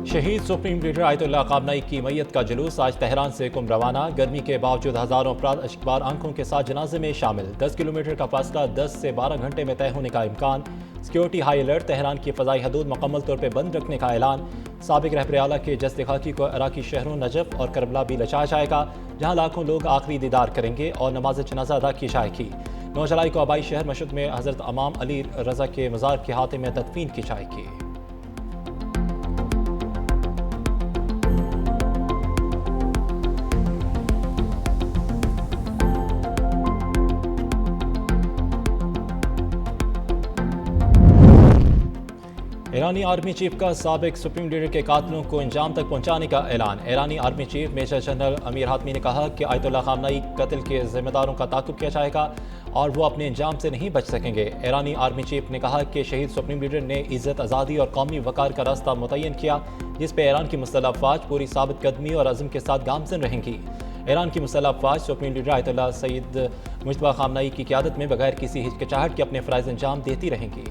शहीद supreme leader Ayatollah खामनई की मैयत का जुलूस आज तेहरान से कुम रवाना। गर्मी के बावजूद हजारों अफराद अश्कबार आंखों के साथ जनाजे में शामिल। 10 किलोमीटर का फासला 10 से 12 घंटे में तय होने का इम्कान। Security high alert. तेहरान की फ़ज़ाई हदूद मुकम्मल तौर पर बंद रखने का ऐलान। साबिक रहबर आला के जस्द खाकी को इराकी शहरों नजफ और करबला भी लचाया जाएगा, जहाँ लाखों लोग आखिरी दीदार करेंगे और नमाज जनाजा अदा की जाएगी। 9 जुलाई को आबाई शहर मशहद में हज़रत इमाम अली रज़ा के मज़ार के हाथे में तदफीन की जाएगी। ईरानी आर्मी चीफ का साबिक सुप्रीम लीडर के कातलों को अंजाम तक पहुंचाने का ऐलान। ईरानी army chief major general Amir Hatami ने कहा कि आयतुल्लाह खामनई कत्ल के जिम्मेदारों का ताक़ुब किया जाएगा और वो अपने अंजाम से नहीं बच सकेंगे। ईरानी आर्मी चीफ ने कहा कि शहीद सुप्रीम लीडर ने इज़्ज़त, आज़ादी और कौमी वक़ार का रास्ता मुतय्यन किया, जिस पर ईरान की मुसल्लह अफ़वाज पूरी साबित कदमी और अज़्म के साथ गामज़न रहेंगी। ईरान की मुसल्लह अफ़वाज supreme leader Ayatollah Sayyid Mojtaba Khamenei की क़यादत में बगैर किसी हिचकिचाहट के अपने फ़राइज़ अंजाम देती रहेंगी।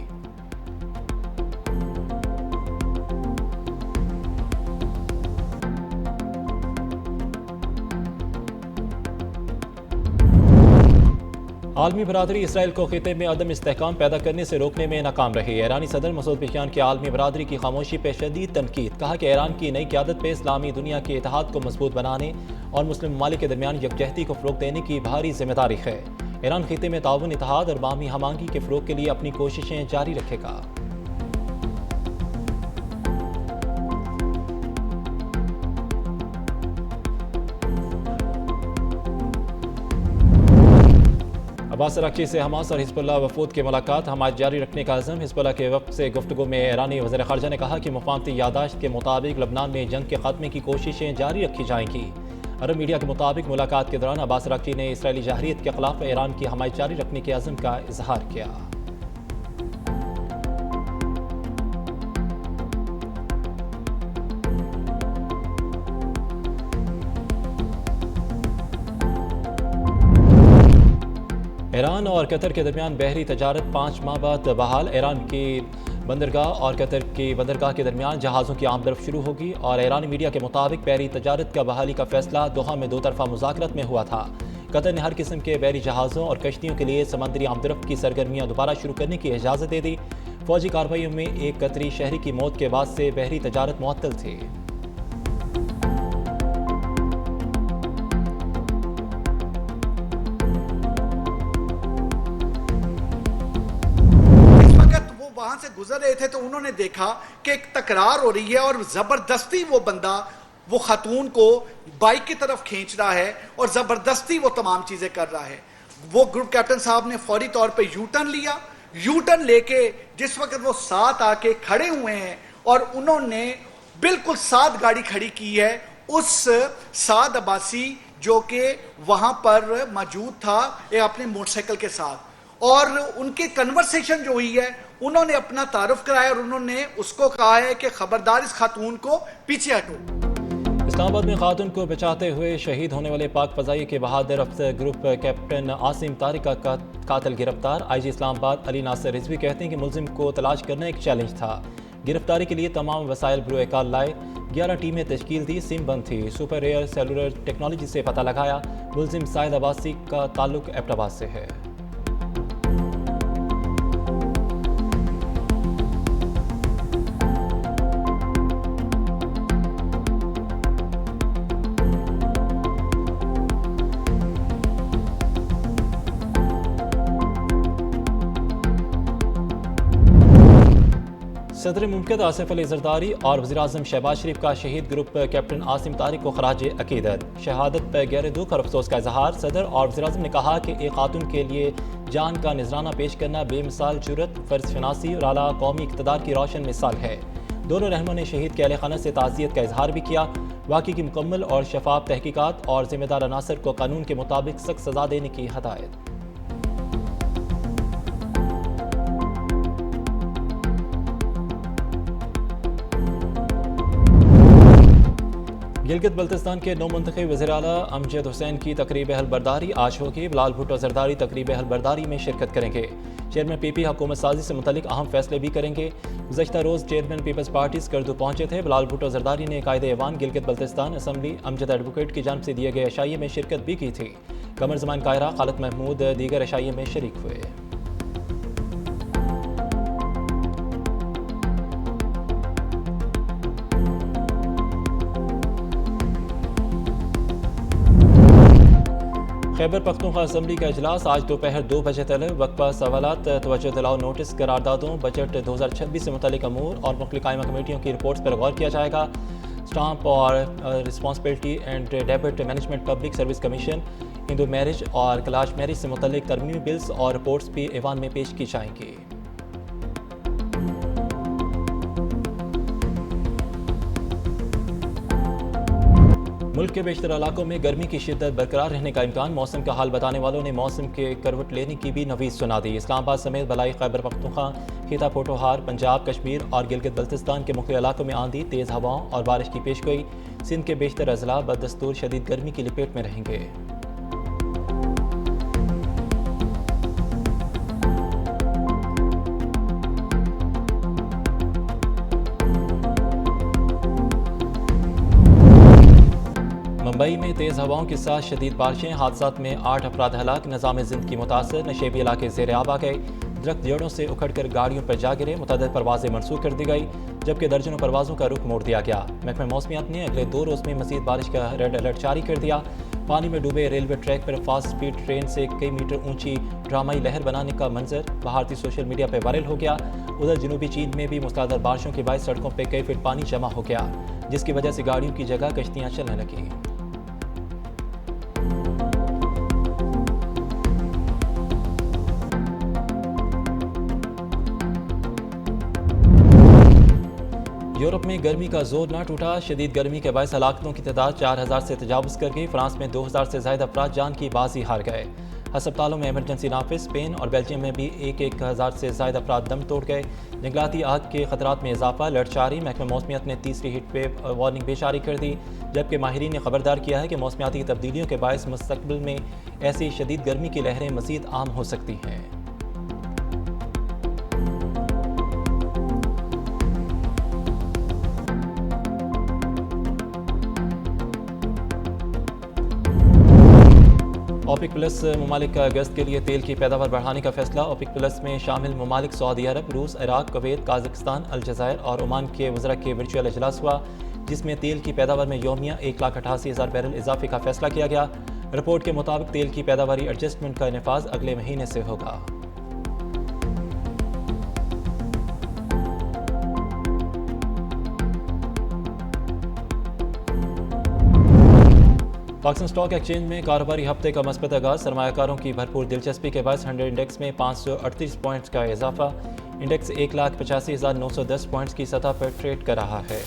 आलमी बरादरी इसराइल को खिते में अदम इस्तेहकाम पैदा करने से रोकने में नाकाम रही। ईरानी सदर मसूद पेशकियान की आलमी बरादरी की खामोशी पर शदीद तनकीद। कहा कि ईरान की नई क़यादत पर इस्लामी दुनिया के इत्तेहाद को मजबूत बनाने और मुस्लिम ममालिक के दरमियान यकजहती को फ़रोग़ देने की भारी जिम्मेदारी है। ईरान खिते में ताउन, इत्तेहाद और बाहमी हमांगी के फ़रोग़ के लिए अपनी कोशिशें जारी रखेगा। अब्बास अराक़ची से हमास और हिज़्बुल्लाह वफ़ूद की मुलाकात, हमायत जारी रखने का अज़म। हिज़्बुल्लाह के वफ़द से गुफ्तगू में ईरानी वज़ीर ख़ारजा ने कहा कि मुफ़ाहमती यादाश्त के मुताबिक लबनान में जंग के ख़ात्मे की कोशिशें जारी रखी जाएंगी। अरब मीडिया के मुताबिक मुलाकात के दौरान अब्बास अराक़ची ने इसराइली जहरीत के ख़िलाफ़ ईरान की हमायत जारी रखने के अज़म का इजहार किया। ईरान और कतर के दरमियान बहरी तजारत 5 माह बाद बहाल। ईरान की बंदरगाह और कतर की बंदरगाह के दरमियान जहाज़ों की आमदरफ़्त शुरू होगी और ईरानी मीडिया के मुताबिक बहरी तजारत का बहाली का फैसला दोहा में 2 तरफ़ा मुज़ाकरात में हुआ था। कतर ने हर किस्म के बहरी जहाज़ों और कश्तियों के लिए समंदरी आमदरफ़्त की सरगर्मियाँ दोबारा शुरू करने की इजाज़त दे दी। फ़ौजी कार्रवाइयों में एक कतरी शहरी की मौत के बाद से बहरी तजारत मुअत्तल थी। वहां से गुजर रहे थे तो उन्होंने देखा कि एक तकरार हो रही है और जबरदस्ती वो बंदा वो खातून को बाइक की तरफ खींच रहा है और जबरदस्ती वो तमाम चीजें कर रहा है। वो ग्रुप कैप्टन साहब ने फौरी तौर पे यू टर्न लिया। यू टर्न लेके जिस वक्त वो साथ आके खड़े हुए हैं और उन्होंने बिल्कुल साथ गाड़ी खड़ी की है उस साद अब्बासी जो कि वहां पर मौजूद था अपने मोटरसाइकिल के साथ, और उनके कन्वर्सेशन जो हुई है उन्होंने अपना तारुफ कराया और उन्होंने उसको कहा है कि खबरदार इस खातून को पीछे हटो। इस्लामाबाद में खातून को बचाते हुए शहीद होने वाले पाक फ़ज़ाई के बहादुर अफसर ग्रुप कैप्टन आसिम तारिक का कातिल गिरफ्तार। IG इस्लामाबाद अली नासिर रिजवी कहते हैं कि मुलजिम को तलाश करना एक चैलेंज था। गिरफ्तारी के लिए तमाम वसाइल बरोएकार लाए, 11 टीमें तश्कील दी, सिम बंद थी, सुपर रेयर सेलुलर टेक्नोलॉजी से पता लगाया। मुलजिम साहिद अब्बासी का ताल्लुक एबटाबाद से है। सदर मुमकिन आसिफ अली जरदारी और वज़ीर-ए-आज़म शहबाज शरीफ का शहीद ग्रुप कैप्टन आसिम तारिक को खराज अकीदत। शहादत पर गहरे दुख और अफसोस का इजहार। सदर और वज़ीर-ए-आज़म ने कहा कि एक खातून के लिए जान का नजराना पेश करना बेमिसाल जुर्रत, फ़र्ज शनासी और आला कौमी इक़्तिदार की रोशन मिसाल है। दोनों रहनुमा ने शहीद के अहले खाना से ताज़ियत का इजहार भी किया। वाक़ई की मुकम्मल और शफाफ तहकीकात और जिम्मेदार अनासर को कानून के मुताबिक सख्त सज़ा देने की हदायत। गिलगित बल्तिस्तान के नौ मुंतखब वज़ीर आला अमजद हुसैन की तकरीब हलबरदारी आज होगी। बिलाल भुट्टो जरदारी तकरीब हलबरदारी में शिरकत करेंगे। चेयरमैन पीपी हुकूमत साजी से मुतल्लिक अहम फैसले भी करेंगे। गुज़श्ता रोज़ चेयरमैन पीपल्स पार्टी स्कर्दू पहुंचे थे। बिलाल भुट्टो जरदारी ने कायदे ऐवान गिलगित बल्तिस्तान असम्बली अमजद एडवोकेट की जानब से दिए गए अशाइये में शिरकत भी की थी। कमर जमान कायरा, खालिद महमूद दीगर अशाइये में शरीक हुए। खैबर पख्तूनख्वा असम्बली का इजलास आज दोपहर 2 बजे तक वक्फा सवालात, तवज्जो दिलाओ नोटिस, करारदादों, बजट 2026 से मुतल्लिक अमूर और मुख्तलिफ कायमा कमेटियों की रिपोर्ट्स पर गौर किया जाएगा। स्टाम्प और responsibility and debit management public service commission, Hindu marriage और क्लाश मैरिज से मुतल्लिक तरमीमी बिल्स और रिपोर्ट्स भी ऐवान में पेश की जाएंगी। मुल्क के बेशतर इलाकों में गर्मी की शिद्दत बरकरार रहने का इम्कान। मौसम का हाल बताने वालों ने मौसम के करवट लेने की भी नवीज़ सुना दी। इस्लामाबाद समेत बलाई खैबर पख्तूनख्वा, खिता पोटोहार, पंजाब, कश्मीर और गिलगित बल्तिस्तान के मुख्य इलाकों में आंधी, तेज़ हवाओं और बारिश की पेशगोई। सिंध के बेशतर अजला बदस्तूर शदीद गर्मी की लपेट में रहेंगे। मुंबई में तेज़ हवाओं के साथ शदीद बारिशें, हादसात में 8 अफराद हलाक। निज़ाम ज़िंद की मुतासर, नशेबी इलाके ज़ेर आब आ गए। दरख्त जड़ों से उखड़कर गाड़ियों पर जा गिरे। मुतअद्दिद परवाजें मनसूख कर दी गई, जबकि दर्जनों परवाज़ों का रुख मोड़ दिया गया। महकमा मौसमियात ने अगले 2 रोज़ में मज़ीद बारिश का रेड अलर्ट जारी कर दिया। पानी में डूबे रेलवे ट्रैक पर फास्ट स्पीड ट्रेन से कई मीटर ऊंची ड्रामाई लहर बनाने का मंजर भारतीय सोशल मीडिया पर वायरल हो गया। उधर जनूबी चीन में भी मुसलाधर बारिशों के बाद सड़कों पर कई फीट पानी जमा हो गया, जिसकी वजह से गाड़ियों की जगह कश्तियाँ चलने लगीं। यूरोप में गर्मी का जोर न टूटा। शदीद गर्मी के बायस हलाकतों की तादाद 4000 से तजावुज़ कर गई। फ्रांस में 2000 से ज़ायद अफराद जान की बाजी हार गए। अस्पतालों में इमरजेंसी नाफिज। स्पेन और बेल्जियम में भी 1000 से ज़ायद अफराद दम तोड़ गए। जंगलाती आग के खतरात में इजाफा, अलर्ट जारी। महकमा मौसमियात ने तीसरी हीट वेव वार्निंग भी जारी कर दी, जबकि माहिरीन ने खबरदार किया है कि मौसमियाती तब्दीलियों के बायस मुस्तकबिल में ऐसी शदीद गर्मी की लहरें मज़ीद आम हो सकती हैं। ओपेक प्लस ममालिक का अगस्त के लिए तेल की पैदावार बढ़ाने का फैसला। ओपेक प्लस में शामिल ममालिक सऊदी अरब, रूस, इराक, कुवैत, काज़ाकिस्तान, अलजज़ायर और ओमान के वज़रा के वर्चुअल इजलास हुआ, जिसमें तेल की पैदावार में यौमिया 1,88,000 बैरल इजाफे का फैसला किया गया। रिपोर्ट के मुताबिक तेल की पैदावारी एडजस्टमेंट का नफाज अगले महीने से होगा। पाकिस्तान स्टॉक एक्सचेंज में कारोबारी हफ्ते का मस्बत आगाज। सरमायाकारों की भरपूर दिलचस्पी के बाद 100 इंडेक्स में 538 पॉइंट्स का इजाफा। इंडेक्स 1,85,910 पॉइंट्स की सतह पर ट्रेड कर रहा है।